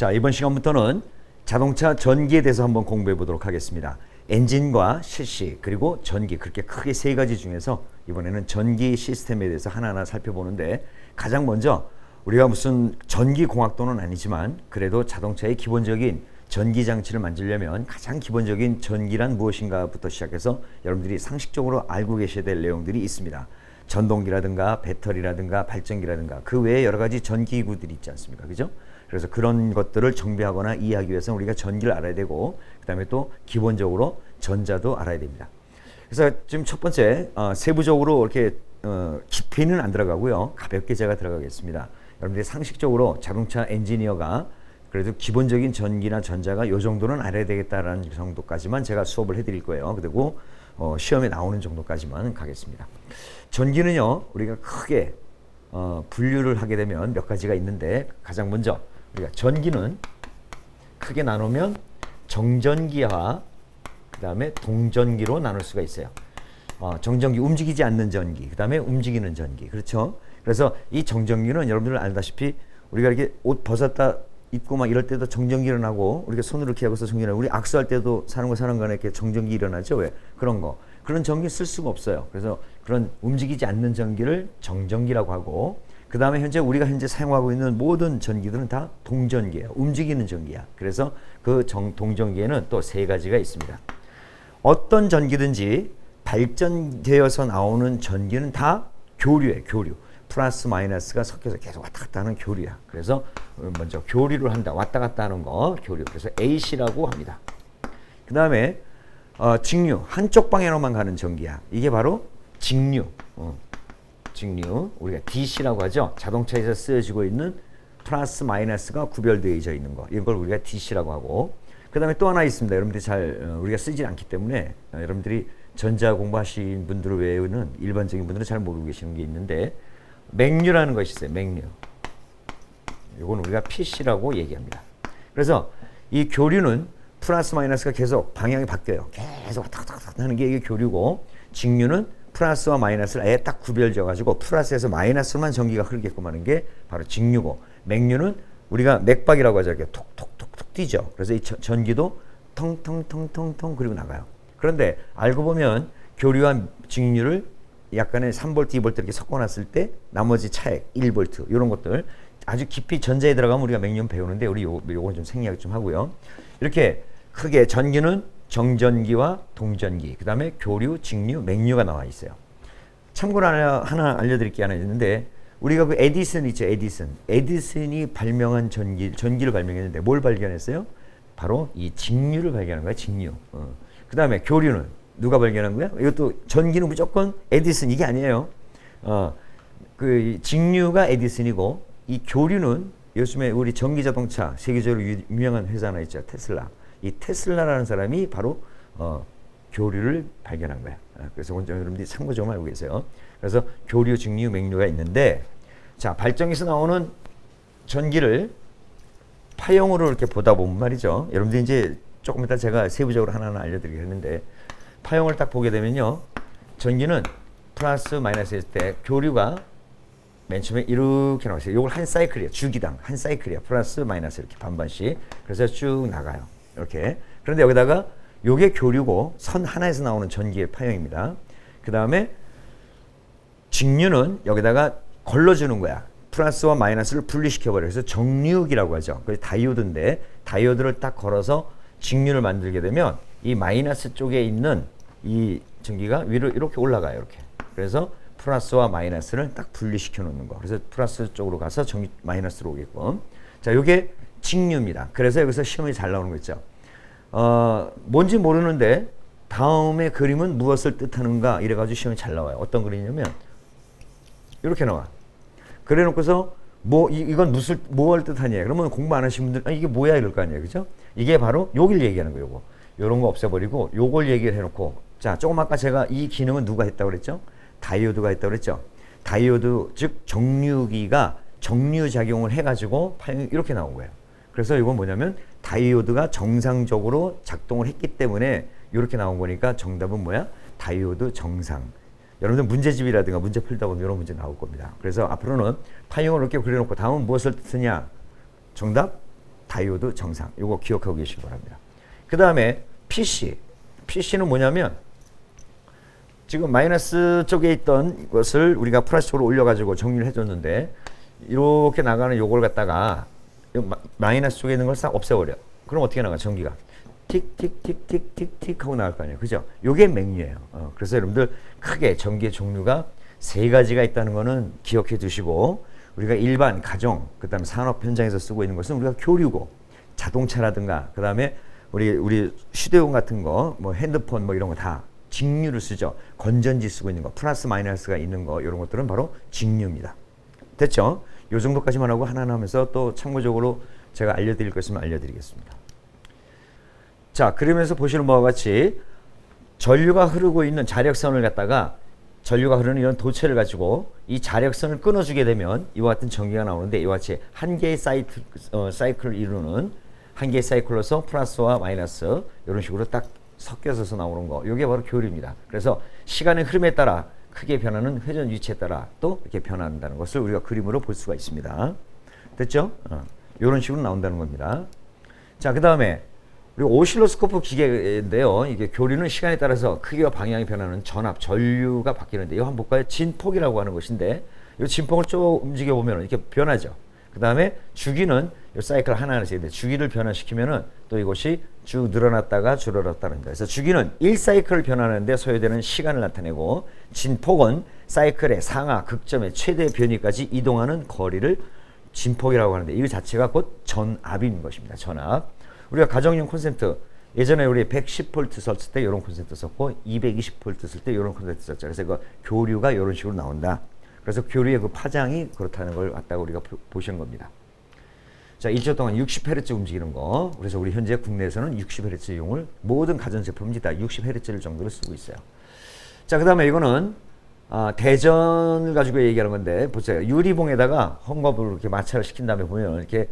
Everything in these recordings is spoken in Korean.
자, 이번 시간부터는 자동차 전기에 대해서 한번 공부해 보도록 하겠습니다. 엔진과 실시 그리고 전기, 그렇게 크게 세 가지 중에서 이번에는 전기 시스템에 대해서 하나하나 살펴보는데, 가장 먼저 우리가 무슨 전기공학도는 아니지만 그래도 자동차의 기본적인 전기 장치를 만들려면 가장 기본적인 전기란 무엇인가부터 시작해서 여러분들이 상식적으로 알고 계셔야 될 내용들이 있습니다. 전동기라든가 배터리라든가 발전기라든가 그 외에 여러 가지 전기기구들이 있지 않습니까? 그죠? 그래서 그런 것들을 정비하거나 이해하기 위해서는 우리가 전기를 알아야 되고, 그 다음에 또 기본적으로 전자도 알아야 됩니다. 그래서 지금 첫 번째 세부적으로 이렇게 깊이는 안 들어가고요. 가볍게 제가 들어가겠습니다. 여러분들이 상식적으로 자동차 엔지니어가 그래도 기본적인 전기나 전자가 이 정도는 알아야 되겠다라는 정도까지만 제가 수업을 해드릴 거예요. 그리고 시험에 나오는 정도까지만 가겠습니다. 전기는요, 우리가 크게 분류를 하게 되면 몇 가지가 있는데, 가장 먼저 우리가 전기는 크게 나누면 정전기와 그 다음에 동전기로 나눌 수가 있어요. 정전기, 움직이지 않는 전기, 그 다음에 움직이는 전기. 그렇죠? 그래서 이 정전기는 여러분들 알다시피 우리가 이렇게 옷 벗었다 입고 막 이럴 때도 정전기 일어나고, 우리가 손으로 이렇게 하고서 정전기 일어나고, 우리 악수할 때도 사는 간에 이렇게 정전기 일어나죠. 왜? 그런 거. 그런 전기 쓸 수가 없어요. 그래서 그런 움직이지 않는 전기를 정전기라고 하고, 그 다음에 우리가 현재 사용하고 있는 모든 전기들은 다 동전기예요. 움직이는 전기야. 그래서 그 동전기에는 또 세 가지가 있습니다. 어떤 전기든지 발전되어서 나오는 전기는 다 교류예요. 교류. 플러스 마이너스가 섞여서 계속 왔다 갔다 하는 교류야. 그래서 먼저 교류를 한다. 왔다 갔다 하는 거 교류. 그래서 AC라고 합니다. 그 다음에 직류. 한쪽 방향으로만 가는 전기야. 이게 바로 직류. 직류. 우리가 DC라고 하죠. 자동차에서 쓰여지고 있는 플러스 마이너스가 구별되어져 있는 거. 이걸 우리가 DC라고 하고, 그 다음에 또 하나 있습니다. 여러분들이 우리가 쓰지 않기 때문에 여러분들이 전자 공부하신 분들 외에는 일반적인 분들은 잘 모르고 계시는 게 있는데, 맥류라는 것이 있어요. 맥류. 이건 우리가 PC라고 얘기합니다. 그래서 이 교류는 플러스 마이너스가 계속 방향이 바뀌어요. 계속 왔다 갔다 하는 게 이게 교류고, 직류는 플러스와 마이너스를 아예 딱 구별져 가지고 플러스에서 마이너스로만 전기가 흐르게끔 하는 게 바로 직류고, 맥류는 우리가 맥박이라고 하죠. 이렇게 톡톡톡톡 뛰죠. 그래서 이 전기도 텅텅텅텅텅 그리고 나가요. 그런데 알고 보면 교류와 직류를 약간의 3V, 2V 이렇게 섞어놨을 때 나머지 차액 1V 이런 것들 아주 깊이 전자에 들어가면 우리가 맥류 배우는데, 우리 요건 좀 생략 좀 하고요. 이렇게 크게 전기는 정전기와 동전기, 그 다음에 교류, 직류, 맥류가 나와 있어요. 참고로 하나 알려드릴 게 하나 있는데, 우리가 그 에디슨 있죠. 에디슨이 발명한 전기를 발명했는데 뭘 발견했어요? 바로 이 직류를 발견한 거야. 직류. 그 다음에 교류는 누가 발견한 거야? 이것도 전기는 무조건 에디슨, 이게 아니에요. 그 직류가 에디슨이고, 이 교류는 요즘에 우리 전기자동차 세계적으로 유명한 회사 하나 있죠. 테슬라. 이 테슬라라는 사람이 바로 교류를 발견한 거야. 그래서 여러분들이 참고 좀 알고 계세요. 그래서 교류, 직류, 맥류가 있는데, 자, 발전기에서 나오는 전기를 파형으로 이렇게 보다 보면 말이죠. 여러분들이 이제 조금 이따 제가 세부적으로 하나하나 알려드리겠는데, 파형을 딱 보게 되면요, 전기는 플러스 마이너스일 때 교류가 맨 처음에 이렇게 나와있어요. 이걸 한 사이클이에요. 주기당 한 사이클이에요. 플러스 마이너스 이렇게 반반씩. 그래서 쭉 나가요. 이렇게. 그런데 여기다가 요게 교류고 선 하나에서 나오는 전기의 파형입니다. 그 다음에 직류는 여기다가 걸러주는 거야. 플러스와 마이너스를 분리시켜버려요. 그래서 정류기라고 하죠. 그래서 다이오드인데, 다이오드를 딱 걸어서 직류를 만들게 되면 이 마이너스 쪽에 있는 이 전기가 위로 이렇게 올라가요. 이렇게. 그래서 플러스와 마이너스를 딱 분리시켜 놓는 거. 그래서 플러스 쪽으로 가서 마이너스로 오게끔. 자, 요게 직류입니다. 그래서 여기서 시험이 잘 나오는 거 있죠. 뭔지 모르는데 다음의 그림은 무엇을 뜻하는가 이래가지고 시험이 잘 나와요. 어떤 그림이냐면 이렇게 나와. 그래 놓고서 이건 뭘 뜻하냐. 그러면 공부 안 하신 분들 이게 뭐야 이럴 거 아니에요. 그죠? 이게 바로 요길 얘기하는 거예요. 요거. 요런 거 없애버리고 요걸 얘기를 해놓고, 자, 조금 아까 제가 이 기능은 누가 했다고 그랬죠? 다이오드가 했다고 그랬죠? 다이오드, 즉 정류기가 정류작용을 해가지고 파형이 이렇게 나온 거예요. 그래서 이건 뭐냐면 다이오드가 정상적으로 작동을 했기 때문에 이렇게 나온 거니까 정답은 뭐야? 다이오드 정상. 여러분들 문제집이라든가 문제 풀다 보면 이런 문제 나올 겁니다. 그래서 앞으로는 파형을 이렇게 그려놓고 다음은 무엇을 쓰냐? 정답? 다이오드 정상. 요거 기억하고 계시기 바랍니다. 그 다음에 PC. PC는 뭐냐면 지금 마이너스 쪽에 있던 것을 우리가 플러스 쪽으로 올려가지고 정리를 해줬는데 이렇게 나가는 요걸 갖다가 마이너스 쪽에 있는 걸 싹 없애버려. 그럼 어떻게 나가? 전기가 틱틱틱틱틱틱 하고 나갈 거 아니에요. 그죠? 요게 맥류예요. 그래서 여러분들 크게 전기의 종류가 세 가지가 있다는 거는 기억해 두시고, 우리가 일반 가정, 그 다음에 산업 현장에서 쓰고 있는 것은 우리가 교류고, 자동차라든가, 그 다음에 우리 휴대용 같은 거, 뭐 핸드폰 뭐 이런 거 다 직류를 쓰죠. 건전지 쓰고 있는 거, 플러스 마이너스가 있는 거, 이런 것들은 바로 직류입니다. 됐죠? 요 정도까지만 하고 하나하나 하면서 또 참고적으로 제가 알려드릴 거 있으면 알려드리겠습니다. 자, 그러면서 보시는 바와 같이 전류가 흐르고 있는 자력선을 갖다가, 전류가 흐르는 이런 도체를 가지고 이 자력선을 끊어주게 되면 이와 같은 전기가 나오는데, 이와 같이 한 개의 사이클을 이루는, 한 개의 사이클로서 플러스와 마이너스 이런 식으로 딱 섞여서 나오는 거, 이게 바로 교류입니다. 그래서 시간의 흐름에 따라 크게 변하는 회전 위치에 따라 또 이렇게 변한다는 것을 우리가 그림으로 볼 수가 있습니다. 됐죠? 이런 식으로 나온다는 겁니다. 자, 그 다음에 우리 오실로스코프 기계인데요. 이게 교류는 시간에 따라서 크기와 방향이 변하는 전압, 전류가 바뀌는데, 이거 한번 볼까요? 진폭이라고 하는 것인데, 이 진폭을 쭉 움직여 보면 이렇게 변하죠. 그 다음에 주기는 이 사이클 하나하나씩 있는데, 주기를 변화시키면은 또 이것이 쭉 늘어났다가 줄어들었다는 거예요. 그래서 주기는 1사이클을 변하는데 소요되는 시간을 나타내고, 진폭은 사이클의 상하, 극점의 최대 변이까지 이동하는 거리를 진폭이라고 하는데, 이 자체가 곧 전압인 것입니다. 전압. 우리가 가정용 콘센트, 예전에 우리 110V 썼을 때 이런 콘센트 썼고 220V 쓸 때 이런 콘센트 썼죠. 그래서 그 교류가 이런 식으로 나온다. 그래서 교류의 그 파장이 그렇다는 걸 갖다가 우리가 보시는 겁니다. 자, 1초 동안 60Hz 움직이는 거. 그래서 우리 현재 국내에서는 60Hz용을 모든 가전제품이 다 60Hz를 정도로 쓰고 있어요. 자, 그 다음에 이거는 대전을 가지고 얘기하는 건데, 보세요. 유리봉에다가 헝겊을 이렇게 마찰을 시킨 다음에 보면 이렇게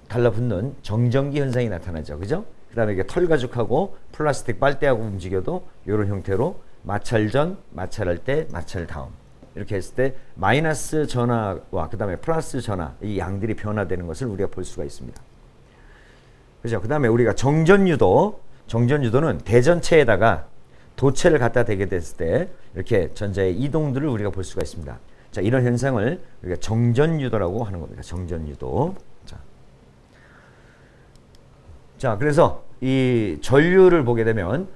달라붙는 정전기 현상이 나타나죠. 그죠? 그 다음에 이게 털가죽하고 플라스틱 빨대하고 움직여도 이런 형태로 마찰 전, 마찰할 때, 마찰 다음. 이렇게 했을 때 마이너스 전하와 그 다음에 플러스 전하, 이 양들이 변화되는 것을 우리가 볼 수가 있습니다. 그죠? 그 다음에 우리가 정전유도는 대전체에다가 도체를 갖다 대게 됐을 때 이렇게 전자의 이동들을 우리가 볼 수가 있습니다. 자, 이런 현상을 우리가 정전유도라고 하는 겁니다. 정전유도. 자, 그래서 이 전류를 보게 되면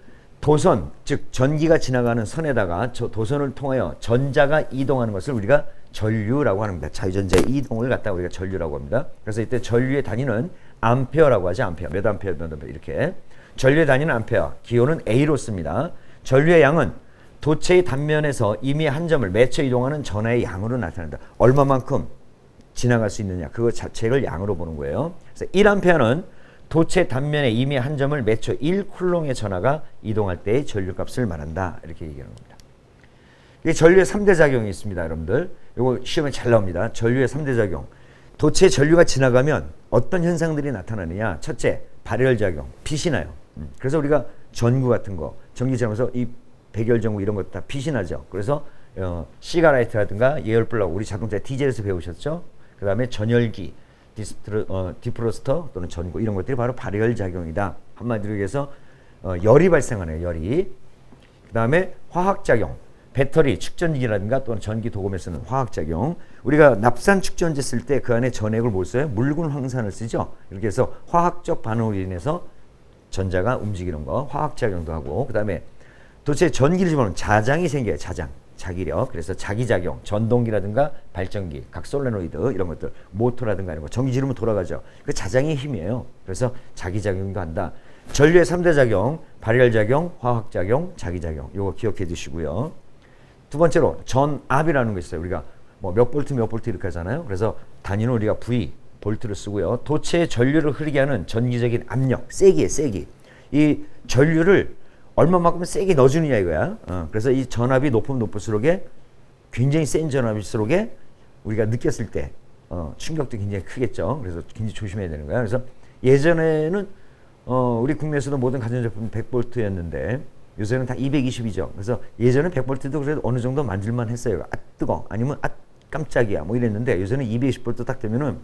도선, 즉 전기가 지나가는 선에다가 저 도선을 통하여 전자가 이동하는 것을 우리가 전류라고 합니다. 자유전자의 이동을 갖다가 우리가 전류라고 합니다. 그래서 이때 전류의 단위는 암페어라고 하죠. 암페어. 몇 암페어, 몇 암페어 이렇게. 전류의 단위는 암페어, 기호는 A로 씁니다. 전류의 양은 도체의 단면에서 이미 한 점을 매쳐 이동하는 전하의 양으로 나타난다. 얼마만큼 지나갈 수 있느냐, 그거 자체를 양으로 보는 거예요. 그래서 1암페어는 도체 단면에 이미 한 점을 매쳐 1쿨롱의 전하가 이동할 때의 전류값을 말한다. 이렇게 얘기하는 겁니다. 이게 전류의 3대 작용이 있습니다. 여러분들. 이거 시험에 잘 나옵니다. 전류의 3대 작용. 도체 전류가 지나가면 어떤 현상들이 나타나느냐. 첫째, 발열작용. 빛이 나요. 그래서 우리가 전구 같은 거, 전기 지나면서 이 백열전구 이런 것 다 빛이 나죠. 그래서 시가라이트라든가 예열불라고 우리 자동차 디젤에서 배우셨죠. 그 다음에 전열기, 디프로스터 또는 전구, 이런 것들이 바로 발열작용이다. 한마디로 얘기해서 열이 발생하네요. 열이. 그 다음에 화학작용, 배터리 축전기라든가 또는 전기 도금에 쓰는 화학작용. 우리가 납산 축전제 쓸 때 그 안에 전액을 뭘 써요? 묽은 황산을 쓰죠. 이렇게 해서 화학적 반응으로 인해서 전자가 움직이는 거, 화학작용도 하고. 그 다음에 도대체 전기를 집어넣으면 자장이 생겨요. 자기력. 그래서 자기작용, 전동기라든가 발전기, 각 솔레노이드 이런 것들, 모터라든가 이런 거 전기 지르면 돌아가죠. 그 자장의 힘이에요. 그래서 자기작용도 한다. 전류의 3대 작용, 발열작용, 화학작용, 자기작용. 이거 기억해 두시고요. 두 번째로 전압이라는 거 있어요. 우리가 뭐 몇 볼트 몇 볼트 이렇게 하잖아요. 그래서 단위는 우리가 V, 볼트를 쓰고요. 도체의 전류를 흐르게 하는 전기적인 압력, 세기. 이 전류를 얼마만큼 세게 넣어주느냐 이거야. 그래서 이 전압이 높으면 높을수록에 굉장히 센 전압일수록에 우리가 느꼈을 때 충격도 굉장히 크겠죠. 그래서 굉장히 조심해야 되는 거야. 그래서 예전에는 우리 국내에서도 모든 가전제품 100볼트였는데 요새는 다 220이죠. 그래서 예전에 100볼트도 그래도 어느 정도 만들만 했어요. 아 뜨거, 아니면 아 깜짝이야 뭐 이랬는데 요새는 220볼트 딱 되면은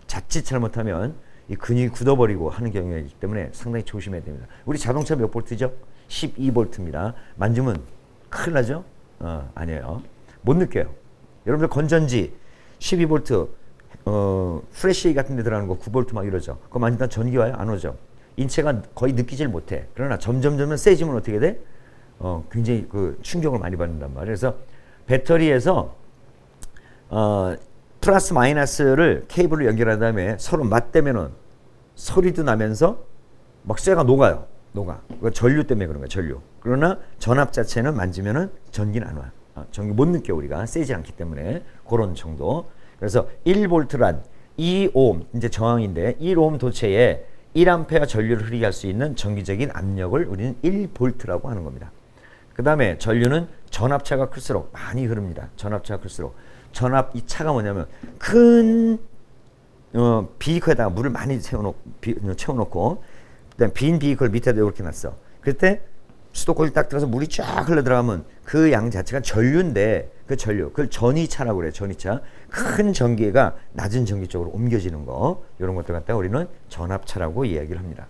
자칫 잘못하면 이 근육이 굳어버리고 하는 경우가 있기 때문에 상당히 조심해야 됩니다. 우리 자동차 몇 볼트죠? 12볼트입니다. 만지면 큰일 나죠? 아니에요. 못 느껴요. 여러분들 건전지 12볼트 프레시 같은 데 들어가는 거 9볼트 막 이러죠. 그거 만지다 전기 와요? 안 오죠. 인체가 거의 느끼질 못해. 그러나 점점 세지면 어떻게 돼? 굉장히 그 충격을 많이 받는단 말이에요. 그래서 배터리에서 플러스 마이너스를 케이블로 연결한 다음에 서로 맞대면은 소리도 나면서 막 쇠가 녹아요. 녹아. 그 전류 때문에 그런 거예요. 전류. 그러나 전압 자체는 만지면은 전기는 안 와요. 전기 못 느껴 우리가 세지 않기 때문에 그런 정도. 그래서 1볼트란 2오hm 이제 저항인데 1오hm 도체에 1A 전류를 흐르게 할 수 있는 정기적인 압력을 우리는 1볼트라고 하는 겁니다. 그 다음에 전류는 전압차가 클수록 많이 흐릅니다. 전압차가 클수록. 전압 이 차가 뭐냐면 큰 비커에다가 물을 많이 채워놓고 그다음 빈 비커를 밑에다 이렇게 놨어. 그때 수도꼭지 딱 들어서 물이 쫙 흘러 들어가면 그 양 자체가 전류인데 그 전류 그걸 전위차라고 그래요. 전위차. 큰 전기가 낮은 전기 쪽으로 옮겨지는 거 이런 것들 갖다가 우리는 전압차라고 이야기를 합니다.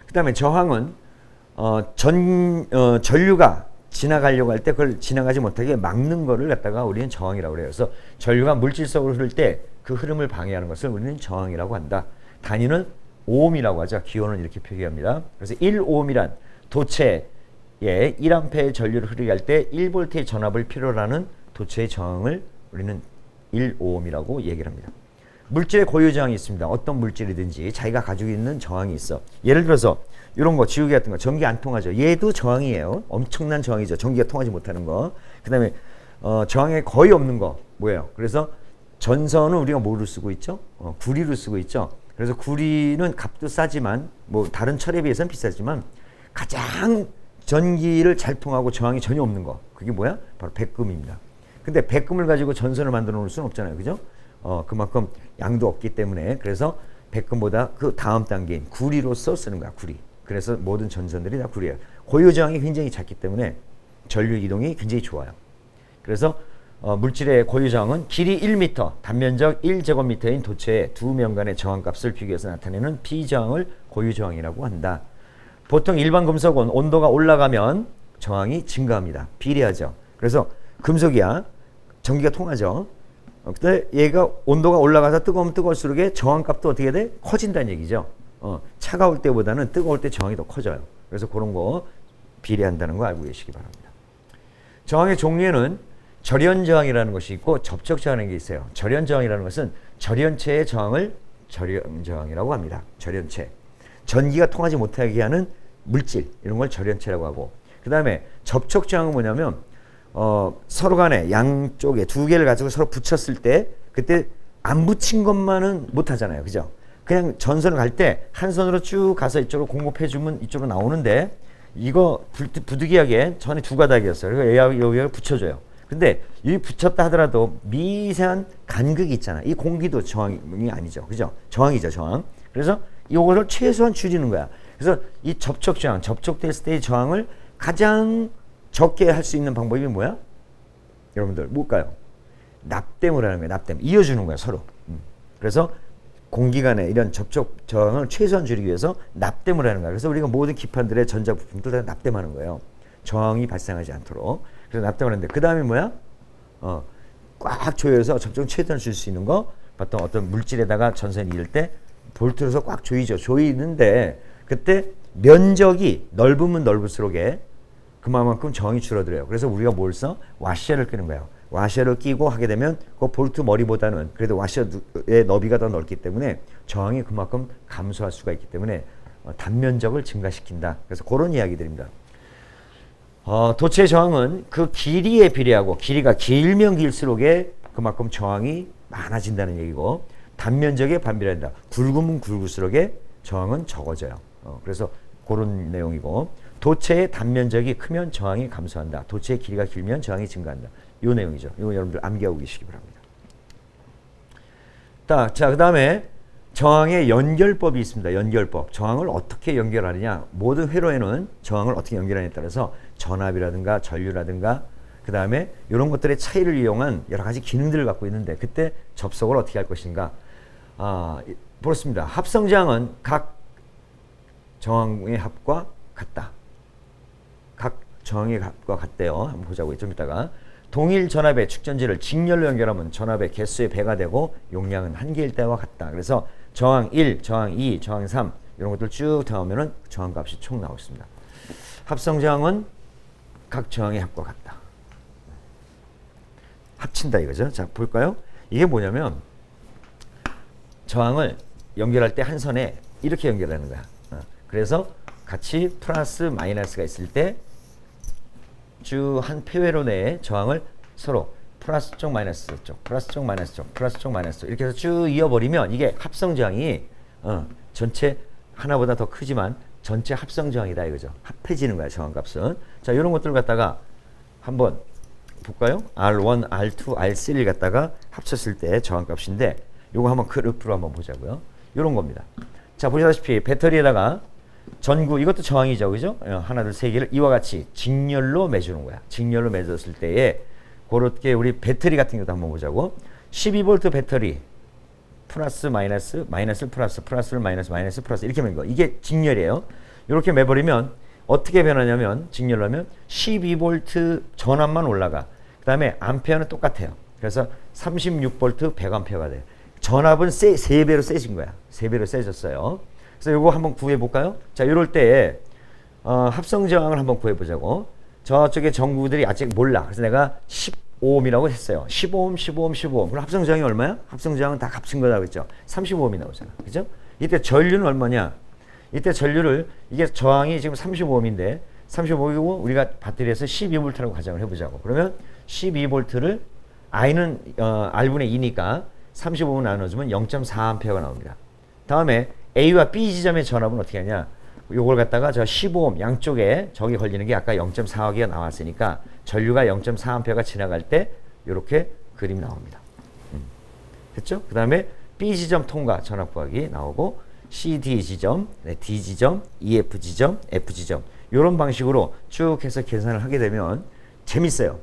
그 다음에 저항은 전류가 지나가려고 할 때 그걸 지나가지 못하게 막는 거를 갖다가 우리는 저항이라고 그래요. 그래서 전류가 물질 속으로 흐를 때 그 흐름을 방해하는 것을 우리는 저항이라고 한다. 단위는 오음이라고 하죠. 기호는 이렇게 표기합니다. 그래서 1오음이란 도체에 1A의 전류를 흐르게 할 때 1V의 전압을 필요로 하는 도체의 저항을 우리는 1오음이라고 얘기를 합니다. 물질의 고유 저항이 있습니다. 어떤 물질이든지 자기가 가지고 있는 저항이 있어. 예를 들어서 이런 거 지우개 같은 거 전기 안 통하죠. 얘도 저항이에요. 엄청난 저항이죠. 전기가 통하지 못하는 거. 그 다음에 저항이 거의 없는 거 뭐예요? 그래서 전선은 우리가 뭐로 쓰고 있죠? 구리로 쓰고 있죠. 그래서 구리는 값도 싸지만 뭐 다른 철에 비해서는 비싸지만 가장 전기를 잘 통하고 저항이 전혀 없는 거 그게 뭐야? 바로 백금입니다. 근데 백금을 가지고 전선을 만들어 놓을 수는 없잖아요. 그죠? 그만큼 양도 없기 때문에 그래서 백금보다 그 다음 단계인 구리로서 쓰는 거야. 구리. 그래서 모든 전선들이 다 구리예요. 고유 저항이 굉장히 작기 때문에 전류 이동이 굉장히 좋아요. 그래서 물질의 고유 저항은 길이 1m, 단면적 1제곱미터인 도체의 두 면간의 저항값을 비교해서 나타내는 비저항을 고유 저항이라고 한다. 보통 일반 금속은 온도가 올라가면 저항이 증가합니다. 비례하죠. 그래서 금속이야. 전기가 통하죠. 근데 얘가 온도가 올라가서 뜨거우면 뜨거울수록 저항값도 어떻게 돼? 커진다는 얘기죠. 차가울 때보다는 뜨거울 때 저항이 더 커져요. 그래서 그런 거 비례한다는 거 알고 계시기 바랍니다. 저항의 종류에는 절연 저항이라는 것이 있고 접촉 저항이라는 게 있어요. 절연 저항이라는 것은 절연체의 저항을 절연 저항이라고 합니다. 절연체. 전기가 통하지 못하게 하는 물질 이런 걸 절연체라고 하고 그 다음에 접촉 저항은 뭐냐면 서로 간에 양쪽에 두 개를 가지고 서로 붙였을 때 그때 안 붙인 것만은 못 하잖아요. 그죠? 그냥 전선을 갈 때 한 손으로 쭉 가서 이쪽으로 공급해 주면 이쪽으로 나오는데 이거 부득이하게 전에 두 가닥이었어요. 그래서 여기가 붙여줘요. 근데 이 붙였다 하더라도 미세한 간극이 있잖아. 이 공기도 저항이 아니죠. 그죠? 저항이죠. 저항. 그래서 이거를 최소한 줄이는 거야. 그래서 이 접촉 저항, 접촉됐을 때의 저항을 가장 적게 할 수 있는 방법이 뭐야? 여러분들 뭘까요? 납땜을 하는 거야. 납땜. 이어주는 거야. 서로. 그래서 공기 간의 이런 접촉 저항을 최소한 줄이기 위해서 납땜을 하는 거야. 그래서 우리가 모든 기판들의 전자 부품들 다 납땜하는 거예요. 저항이 발생하지 않도록. 그래서 납땜을 하는데 그 다음에 뭐야? 꽉 조여서 접촉 최대한 줄 수 있는 거 보통 어떤 물질에다가 전선이 이을 때 볼트로서 꽉 조이죠. 조이는데 그때 면적이 넓으면 넓을수록에 그만큼 저항이 줄어들어요. 그래서 우리가 뭘 써? 와셔를 끄는 거예요. 와셔를 끼고 하게 되면 그 볼트 머리보다는 그래도 와셔의 너비가 더 넓기 때문에 저항이 그만큼 감소할 수가 있기 때문에 단면적을 증가시킨다. 그래서 그런 이야기들입니다. 도체 저항은 그 길이에 비례하고 길이가 길면 길수록에 그만큼 저항이 많아진다는 얘기고 단면적에 반비례한다. 굵으면 굵을수록에 저항은 적어져요. 그래서 그런 내용이고 도체의 단면적이 크면 저항이 감소한다. 도체의 길이가 길면 저항이 증가한다. 이 내용이죠. 이거 여러분들 암기하고 계시기 바랍니다. 자, 그 다음에 저항의 연결법이 있습니다. 연결법. 저항을 어떻게 연결하느냐. 모든 회로에는 저항을 어떻게 연결하느냐에 따라서 전압이라든가 전류라든가 그 다음에 이런 것들의 차이를 이용한 여러 가지 기능들을 갖고 있는데 그때 접속을 어떻게 할 것인가. 그렇습니다. 합성 저항은 각 저항의 합과 같다. 각 저항의 합과 같대요. 한번 보자고요. 좀 이따가. 동일 전압의 축전지를 직렬로 연결하면 전압의 개수의 배가 되고 용량은 한 개일 때와 같다. 그래서 저항 1, 저항 2, 저항 3 이런 것들 쭉 더하면은 저항값이 총 나오겠습니다. 합성 저항은 각 저항의 합과 같다. 합친다 이거죠. 자, 볼까요? 이게 뭐냐면 저항을 연결할 때 한 선에 이렇게 연결하는 거야. 그래서 같이 플러스 마이너스가 있을 때 쭉 한 폐회로 내에 저항을 서로 플러스 쪽 마이너스 쪽 플러스 쪽 마이너스 쪽 플러스 쪽 마이너스 쪽 이렇게 해서 쭉 이어버리면 이게 합성 저항이 전체 하나보다 더 크지만 전체 합성 저항이다 이거죠. 합해지는 거야 저항값은. 자, 이런 것들을 갖다가 한번 볼까요? R1, R2, R3를 갖다가 합쳤을 때 저항값인데 요거 한번 그룹으로 한번 보자고요. 요런 겁니다. 자, 보시다시피 배터리에다가 전구 이것도 저항이죠. 그죠? 하나 둘 세 개를 이와 같이 직렬로 매주는 거야. 직렬로 매줬을 때에 그렇게 우리 배터리 같은 것도 한번 보자고. 12V 배터리 플러스 마이너스 마이너스 플러스 플러스를 마이너스 마이너스 플러스 이렇게 매는 거. 이게 직렬이에요. 이렇게 매버리면 어떻게 변하냐면 직렬로 하면 12V 전압만 올라가. 그 다음에 암페어는 똑같아요. 그래서 36V 100A가 돼. 전압은 3배로 세진 거야. 3배로 세졌어요. 그래서 이거 한번 구해볼까요? 자, 이럴 때 합성 저항을 한번 구해보자고. 저쪽에 전구들이 아직 몰라. 그래서 내가 15ohm이라고 했어요. 15ohm, 15ohm, 15ohm. 그럼 합성 저항이 얼마야? 합성 저항은 다 값친 거다 그랬죠. 35ohm이 나오잖아. 그죠? 이때 전류는 얼마냐? 이때 전류를 이게 저항이 지금 35ohm인데 35ohm이고 우리가 배터리에서 12V라고 가정을 해보자고. 그러면 12V를 I는 R분의 2니까 35ohm 나눠주면 0.4A가 나옵니다. 다음에 A와 B 지점의 전압은 어떻게 하냐? 요걸 갖다가 저 15ohm 양쪽에 저기 걸리는 게 아까 0.4A가 나왔으니까 전류가 0.4A가 지나갈 때 이렇게 그림이 나옵니다. 됐죠? 그 다음에 B 지점 통과 전압 구하기 나오고 CD 지점, D 지점, EF 지점, F 지점 이런 방식으로 쭉 해서 계산을 하게 되면 재밌어요.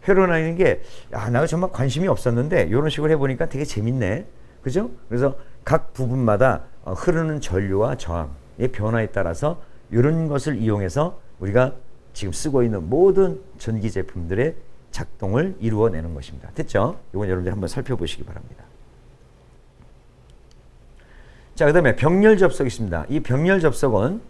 회로나는 게 나 정말 관심이 없었는데 이런 식으로 해보니까 되게 재밌네. 그죠? 그래서 각 부분마다 흐르는 전류와 저항의 변화에 따라서 이런 것을 이용해서 우리가 지금 쓰고 있는 모든 전기 제품들의 작동을 이루어내는 것입니다. 됐죠? 이건 여러분들 한번 살펴보시기 바랍니다. 자, 그 다음에 병렬 접속이 있습니다. 이 병렬 접속은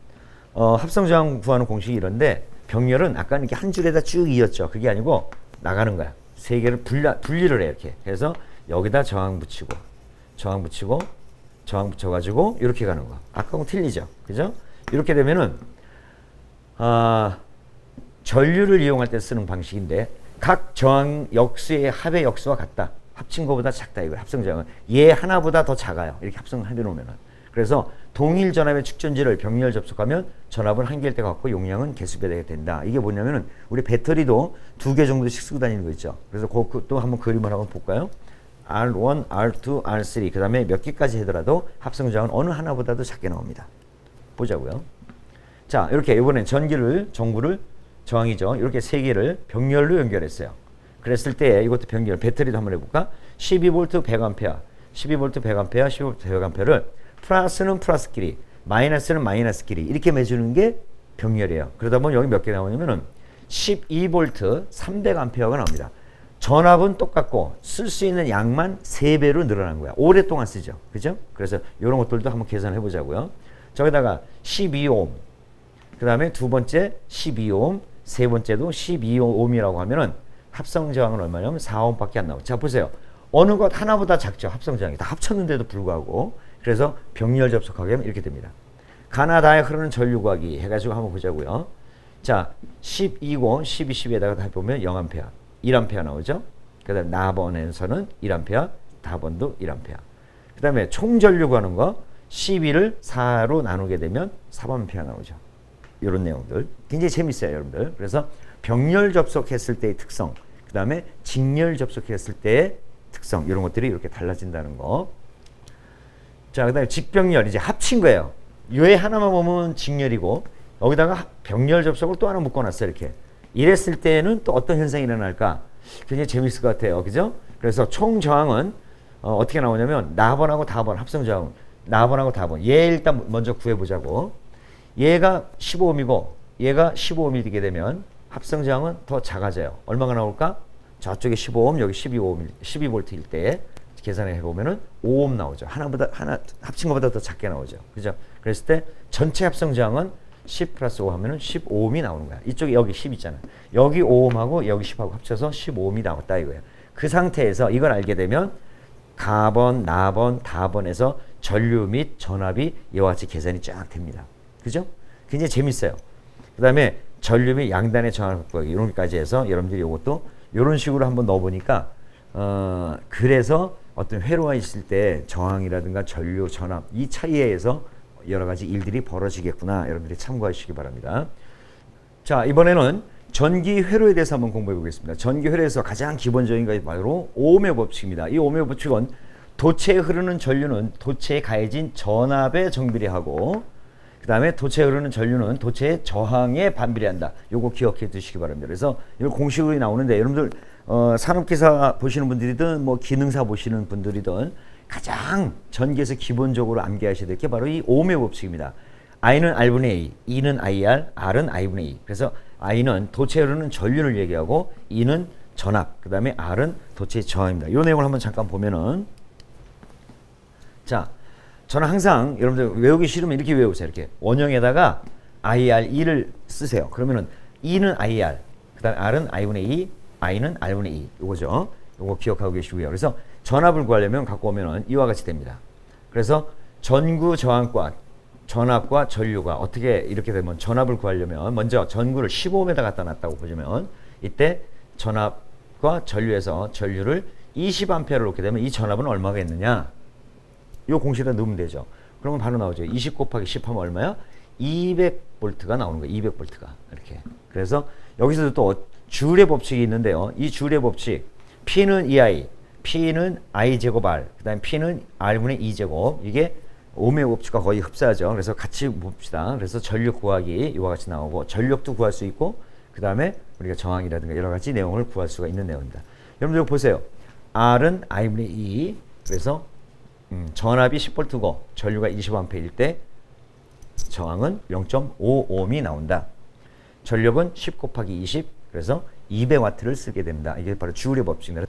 합성 저항 구하는 공식이 이런데 병렬은 아까 이렇게 한 줄에다 쭉 이었죠. 그게 아니고 나가는 거야. 세 개를 분리를 해 이렇게. 그래서 여기다 저항 붙이고 저항 붙여가지고 이렇게 가는 거. 아까하고 틀리죠. 그죠? 이렇게 되면은 전류를 이용할 때 쓰는 방식인데 각 저항 역수의 합의 역수와 같다. 합친 것보다 작다. 이거 합성 저항은 얘 하나보다 더 작아요. 이렇게 합성을 해놓으면은. 그래서 동일 전압의 축전지를 병렬 접속하면 전압은 한 개일 때 같고 용량은 개수배가 된다. 이게 뭐냐면은 우리 배터리도 2개 정도씩 쓰고 다니는 거 있죠. 그래서 그것도 한번 그림을 한번 볼까요? R1, R2, R3 그 다음에 몇 개까지 하더라도 합성 저항은 어느 하나보다도 작게 나옵니다. 보자고요. 자, 이렇게 이번엔 전구를 저항이죠. 이렇게 세 개를 병렬로 연결했어요. 그랬을 때 이것도 병렬 배터리도 한번 해볼까? 12V 100A 12V 100A 12V 100A를 플러스는 플러스끼리 마이너스는 마이너스끼리 이렇게 매주는 게 병렬이에요. 그러다 보면 여기 몇 개 나오냐면은 12V 300A가 나옵니다. 전압은 똑같고 쓸 수 있는 양만 3배로 늘어난 거야. 오랫동안 쓰죠. 그죠? 그래서 이런 것들도 한번 계산해 보자고요. 저기다가 12ohm 그 다음에 두 번째 12ohm 세 번째도 12ohm이라고 하면은 합성 저항은 얼마냐면 4ohm밖에 안 나오죠. 자, 보세요. 어느 것 하나보다 작죠. 합성 저항이 다 합쳤는데도 불구하고. 그래서 병렬 접속하게 하면 이렇게 됩니다. 가나다에 흐르는 전류 구하기 해가지고 한번 보자고요. 자, 12고 12, 12에다가 다 보면 0A 1A 나오죠. 그 다음에 나번에서는 1A 다번도 1A 그 다음에 총전류 구하는 거 12를 4로 나누게 되면 3A 나오죠. 이런 내용들 굉장히 재밌어요, 여러분들. 그래서 병렬 접속했을 때의 특성, 그 다음에 직렬 접속했을 때의 특성 이런 것들이 이렇게 달라진다는 거. 자, 그 다음에 직병렬 이제 합친 거예요. 요 하나만 보면 직렬이고 여기다가 병렬 접속을 또 하나 묶어놨어요. 이렇게 이랬을 때는 또 어떤 현상이 일어날까? 굉장히 재밌을 것 같아요. 그죠? 그래서 총 저항은 어떻게 나오냐면 나번하고 다번 합성 저항 나번하고 다번. 얘 일단 먼저 구해보자고. 얘가 15옴이고 얘가 15옴이 되게 되면 합성저항은 더 작아져요. 얼마가 나올까? 저쪽에 15옴, 여기 12옴, 12V일 때 계산을 해보면은 5옴 나오죠. 하나 합친 것보다 더 작게 나오죠. 그죠? 그랬을 때 전체 합성저항은 10 플러스 5 하면은 15옴이 나오는 거야. 이쪽에 여기 10 있잖아. 여기 5옴하고 여기 10하고 합쳐서 15옴이 나왔다 이거예요. 그 상태에서 이걸 알게 되면 가번, 나번, 다번에서 전류 및 전압이 이와 같이 계산이 쫙 됩니다. 그죠? 굉장히 재밌어요. 그 다음에 전류 및 양단의 저항 확보하기 이런 것까지 해서 여러분들이 이것도 이런 식으로 한번 넣어보니까 그래서 어떤 회로가 있을 때 저항이라든가 전류, 전압 이 차이에 의해서 여러 가지 일들이 벌어지겠구나. 여러분들이 참고하시기 바랍니다. 자, 이번에는 전기 회로에 대해서 한번 공부해 보겠습니다. 전기 회로에서 가장 기본적인 것이 바로 오음의 법칙입니다. 이 오음의 법칙은 도체에 흐르는 전류는 도체에 가해진 전압에 정비례하고 그 다음에 도체에 흐르는 전류는 도체의 저항에 반비례한다. 요거 기억해 두시기 바랍니다. 그래서 이걸 공식으로 나오는데 여러분들 산업기사 보시는 분들이든 뭐 기능사 보시는 분들이든 가장 전기에서 기본적으로 암기하셔야 될 게 바로 이 오음의 법칙입니다. I는 R분의 A, E는 IR, R은 I분의 E. 그래서 I는 도체에 흐르는 전류를 얘기하고 E는 전압, 그 다음에 R은 도체의 저항입니다. 이 내용을 한번 잠깐 보면은 자, 저는 항상 여러분들 외우기 싫으면 이렇게 외우세요. 이렇게 원형에다가 IR, E를 쓰세요. 그러면은 E는 IR, 그 다음에 R은 I분의 E, I는 R분의 E. 이거죠. 이거 기억하고 계시고요. 그래서 전압을 구하려면 갖고 오면은 이와 같이 됩니다. 그래서 전구 저항과 전압과 전류가 어떻게 이렇게 되면 전압을 구하려면 먼저 전구를 15옴에다 갖다 놨다고 보시면 이때 전압과 전류에서 전류를 20A를 놓게 되면 이 전압은 얼마가 있느냐? 이 공식에다 넣으면 되죠. 그러면 바로 나오죠. 20 곱하기 10 하면 얼마야? 200V가 나오는 거예요. 200V가. 이렇게. 그래서 여기서도 또 줄의 법칙이 있는데요. 이 줄의 법칙 P는 EI, P는 I제곱 R, 그 다음에 P는 R분의 2제곱. 이게 오음의 법칙과 거의 흡사하죠. 그래서 같이 봅시다. 그래서 전력 구하기 이와 같이 나오고 전력도 구할 수 있고 그 다음에 우리가 저항이라든가 여러 가지 내용을 구할 수가 있는 내용입니다. 여러분들 보세요. R은 I분의 2 그래서 전압이 10V고 전류가 20A일 때 저항은 0.5옴이 나온다. 전력은 10 곱하기 20 그래서 200W를 쓰게 됩니다. 이게 바로 주울의 법칙입니다.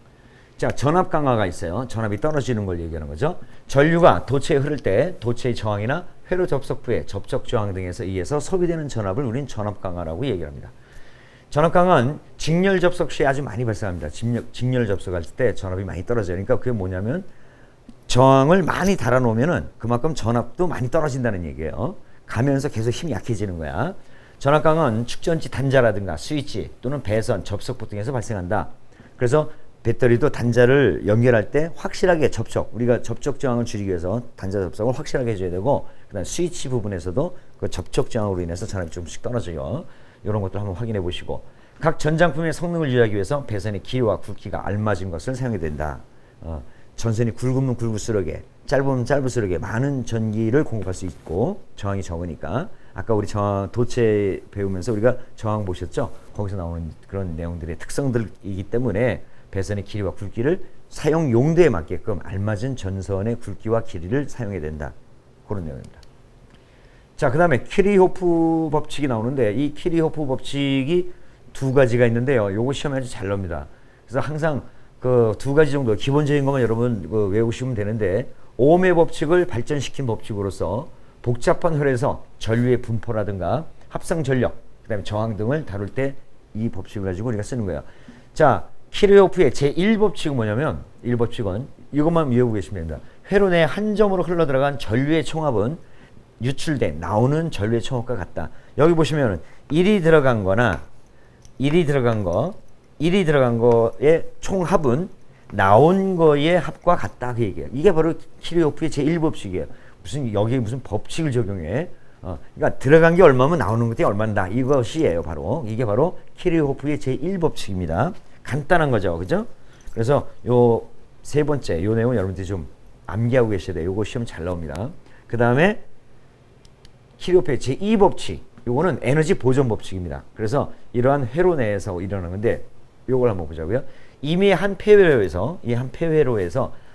자, 전압 강화가 있어요. 전압이 떨어지는 걸 얘기하는 거죠. 전류가 도체에 흐를 때 도체의 저항이나 회로 접속부의 접촉 저항 등에서 의해서 소비되는 전압을 우린 전압 강화라고 얘기합니다. 전압 강화는 직렬 접속 시에 아주 많이 발생합니다. 직렬 접속할 때 전압이 많이 떨어져요. 그러니까 그게 뭐냐면 저항을 많이 달아놓으면은 그만큼 전압도 많이 떨어진다는 얘기예요. 가면서 계속 힘이 약해지는 거야. 전압 강화는 축전지 단자라든가 스위치 또는 배선, 접속부 등에서 발생한다. 그래서 배터리도 단자를 연결할 때 확실하게 우리가 접촉 저항을 줄이기 위해서 단자 접속을 확실하게 해줘야 되고 그다음 스위치 부분에서도 그 접촉 저항으로 인해서 전압이 조금씩 떨어져요. 이런 것들 한번 확인해 보시고 각 전장품의 성능을 유지하기 위해서 배선의 길이와 굵기가 알맞은 것을 사용해야 된다. 전선이 굵으면 굵을수록에 짧으면 짧을수록에 많은 전기를 공급할 수 있고 저항이 적으니까 아까 우리 저항 도체 배우면서 우리가 저항 보셨죠? 거기서 나오는 그런 내용들의 특성들이기 때문에 배선의 길이와 굵기를 사용 용도에 맞게끔 알맞은 전선의 굵기와 길이를 사용해야 된다. 그런 내용입니다. 자, 그 다음에 키리호프 법칙이 나오는데 이 키리호프 법칙이 두 가지가 있는데요. 요거 시험에 아주 잘 나옵니다. 그래서 항상 그 두 가지 정도 기본적인 것만 여러분 외우시면 되는데 오음의 법칙을 발전시킨 법칙으로서 복잡한 혈에서 전류의 분포라든가 합성 전력, 그 다음에 저항 등을 다룰 때 이 법칙을 가지고 우리가 쓰는 거예요. 자, 키르호프의 제1법칙은 뭐냐면 1법칙은 이것만 외우고 계시면 됩니다. 회로 내 한 점으로 흘러들어간 전류의 총합은 나오는 전류의 총합과 같다. 여기 보시면 1이 들어간 거나 1이 들어간 거의 총합은 나온 거의 합과 같다 그 얘기예요. 이게 바로 키르호프의 제1법칙이에요. 여기에 무슨 법칙을 적용해. 그러니까 들어간 게 얼마면 나오는 것이 얼마다. 이것이에요. 바로 이게 바로 키르호프의 제1법칙입니다. 간단한 거죠. 그죠? 그래서 요 세 번째 요 내용 여러분들이 좀 암기하고 계셔야 돼요. 요거 시험 잘 나옵니다. 그 다음에 키르호프의 제2법칙. 요거는 에너지 보존 법칙입니다. 그래서 이러한 회로 내에서 일어나는 건데 요걸 한번 보자고요. 이미 한 폐회로에서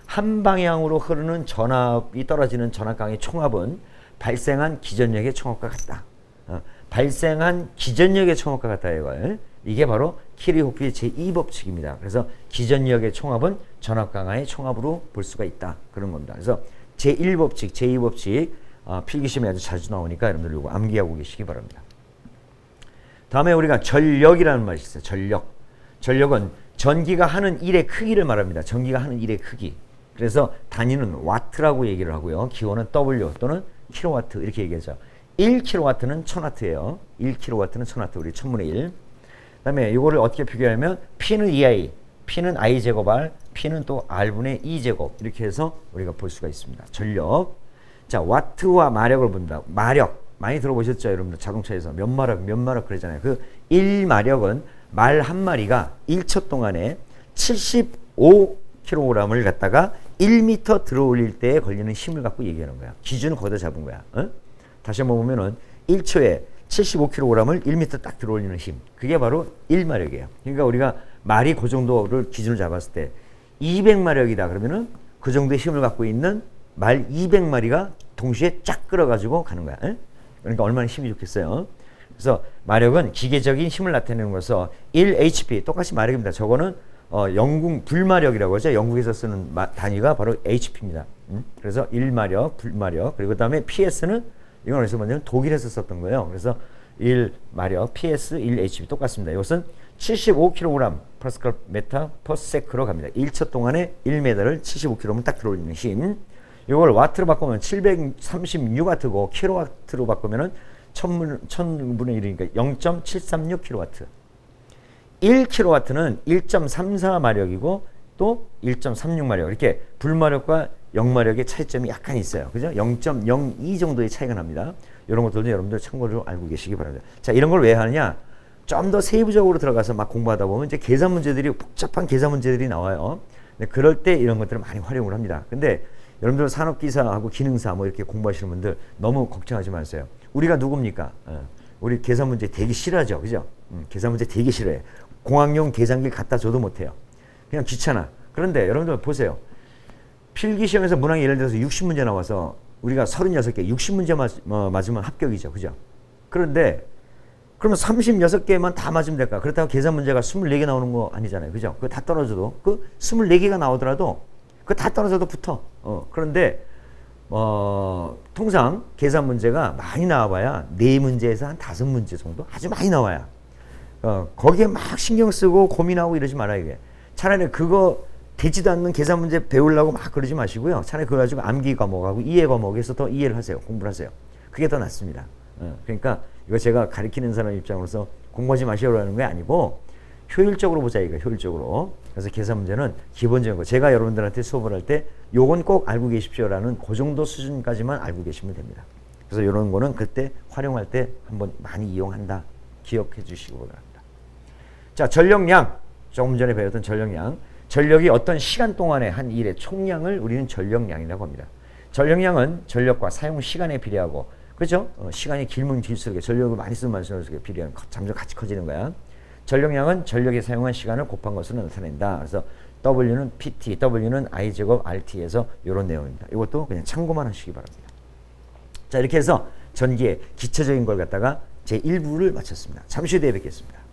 한 방향으로 흐르는 전압이 떨어지는 전압강의 총합은 발생한 기전력의 총합과 같다. 발생한 기전력의 총합과 같다 이걸. 이게 바로 키리호프의 제2법칙입니다. 그래서 기전력의 총합은 전압 강하의 총합으로 볼 수가 있다. 그런 겁니다. 그래서 제1법칙, 제2법칙 필기시험에 아주 자주 나오니까 여러분들 이거 암기하고 계시기 바랍니다. 다음에 우리가 전력이라는 말이 있어요. 전력. 전력은 전기가 하는 일의 크기를 말합니다. 전기가 하는 일의 크기. 그래서 단위는 와트라고 얘기를 하고요. 기호는 W 또는 킬로와트 이렇게 얘기하죠. 1킬로와트는 1000와트예요. 1킬로와트는 1000와트. 우리 1000분의 1. 그다음에 이거를 어떻게 표기하면 P는 EI, P는 I 제곱 R, P는 또 R분의 E 제곱 이렇게 해서 우리가 볼 수가 있습니다. 전력. 자, 와트와 마력을 본다. 마력 많이 들어보셨죠, 여러분들? 자동차에서 몇 마력 그러잖아요. 그 1마력은 말 한 마리가 1초 동안에 75kg을 갖다가 1m 들어올릴 때 걸리는 힘을 갖고 얘기하는 거야. 기준은 거기다 잡은 거야. 다시 한번 보면은 1초에 75kg을 1m 딱 들어올리는 힘. 그게 바로 1마력이에요. 그러니까 우리가 말이 그 정도를 기준을 잡았을 때 200마력이다 그러면은 그 정도의 힘을 갖고 있는 말 200마리가 동시에 쫙 끌어가지고 가는 거야. 그러니까 얼마나 힘이 좋겠어요. 그래서 마력은 기계적인 힘을 나타내는 것서 1HP 똑같이 마력입니다. 저거는 영국 불마력이라고 하죠. 영국에서 쓰는 단위가 바로 HP입니다. 그래서 1마력, 불마력. 그리고 그다음에 PS는 이건 어디서 먼저 독일에서 썼던 거예요. 그래서 1마력, PS, 1HP 똑같습니다. 이것은 75kg 파스칼 메타 퍼세크로 갑니다. 1초 동안에 1m를 75kg면 딱 들어올리는 힘. 이걸 와트로 바꾸면 736와트고 킬로와트로 바꾸면은 1000분의 1이니까 0.736kW. 1kW는 1.34마력이고 또 1.36마력. 이렇게 불마력과 영마력의 차이점이 약간 있어요. 그죠? 0.02 정도의 차이가 납니다. 이런 것들도 여러분들 참고로 알고 계시기 바랍니다. 자, 이런 걸 왜 하느냐? 좀 더 세부적으로 들어가서 막 공부하다 보면 이제 계산 문제들이 복잡한 계산 문제들이 나와요. 근데 그럴 때 이런 것들을 많이 활용을 합니다. 근데 여러분들 산업기사하고 기능사 뭐 이렇게 공부하시는 분들 너무 걱정하지 마세요. 우리가 누굽니까? 우리 계산 문제 되게 싫어하죠. 그죠? 계산 문제 되게 싫어해. 공학용 계산기 갖다 줘도 못해요. 그냥 귀찮아. 그런데 여러분들 보세요. 필기시험에서 문항이 예를 들어서 60문제 나와서 우리가 36개, 60문제 맞으면 합격이죠. 그죠? 그런데 그러면 36개만 다 맞으면 될까? 그렇다고 계산 문제가 24개 나오는 거 아니잖아요. 그죠? 그거 다 떨어져도 그 24개가 나오더라도 그거 다 떨어져도 붙어. 그런데 통상 계산 문제가 많이 나와봐야 4문제에서 한 5문제 정도 아주 많이 나와야 거기에 막 신경 쓰고 고민하고 이러지 말아야 돼. 차라리 그거 되지도 않는 계산 문제 배우려고 막 그러지 마시고요. 차라리 그거 가지고 암기 과목하고 이해 과목에서 더 이해를 하세요. 공부를 하세요. 그게 더 낫습니다. 그러니까 이거 제가 가르치는 사람 입장으로서 공부하지 마시라는 게 아니고 효율적으로 보자 이거 효율적으로. 그래서 계산 문제는 기본적인 거. 제가 여러분들한테 수업을 할 때 요건 꼭 알고 계십시오라는 그 정도 수준까지만 알고 계시면 됩니다. 그래서 이런 거는 그때 활용할 때 한번 많이 이용한다. 기억해 주시기 바랍니다. 자, 전력량. 조금 전에 배웠던 전력량. 전력이 어떤 시간 동안에 한 일의 총량을 우리는 전력량이라고 합니다. 전력량은 전력과 사용 시간에 비례하고, 그렇죠? 시간이 길면 길수록 전력을 많이 쓰면 많을수록 비례하는 점점 같이 커지는 거야. 전력량은 전력에 사용한 시간을 곱한 것으로 나타낸다. 그래서 W는 PT, W는 I 제곱 RT에서 이런 내용입니다. 이것도 그냥 참고만 하시기 바랍니다. 자, 이렇게 해서 전기의 기초적인 걸 갖다가 제 1부를 마쳤습니다. 잠시 후에 뵙겠습니다.